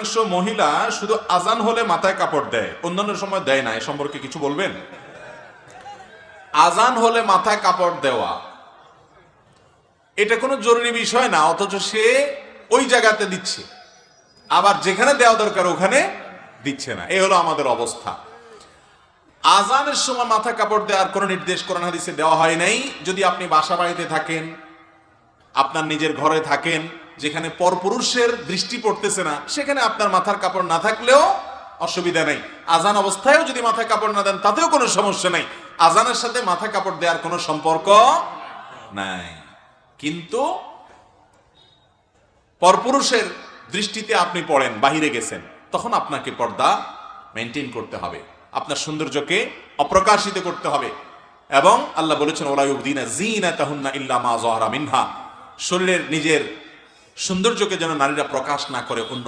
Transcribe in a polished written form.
অধিকাংশ মহিলা শুধু আজান হলে মাথায় কাপড় দেয়, অন্যান্য সময় দেয় না, এ সম্পর্কে কিছু বলবেন? আজান হলে মাথায় কাপড় দেওয়া এটা কোনো জরুরি বিষয় না, অথচ সে ওই জায়গাতে দিচ্ছে, আবার যেখানে দেওয়া দরকার ওখানে দিচ্ছে না। এই হলো আমাদের অবস্থা। আজানের সময় মাথায় কাপড় দেওয়ার কোনো নির্দেশ কোরআন হাদিসে দেওয়া হয় নাই। যদি আপনি বাসা বাড়িতে থাকেন, আপনার নিজের ঘরে থাকেন, যেখানে পরপুরুষের দৃষ্টি পড়তেছে না, সেখানে আপনার মাথার কাপড় না থাকলেও অসুবিধা নেই। আজান অবস্থায়ও যদি মাথায় কাপড় না দেন তাতেও কোনো সমস্যা নেই। আজানের সাথে মাথা কাপড় দেওয়ার কোনো সম্পর্ক নাই। কিন্তু পরপুরুষের দৃষ্টিতে আপনি পড়েন, বাহিরে গেছেন, তখন আপনাকে পর্দা মেনটেন করতে হবে, আপনার সৌন্দর্যকে অপ্রকাশিত করতে হবে। এবং আল্লাহ বলেছেন ওলা ইউবদিনা যিনাতাহুন্না ইল্লা মা যাহারা মিনহা, শরীরের নিজের সৌন্দর্যকে যেন নারীরা প্রকাশ না করে, অন্য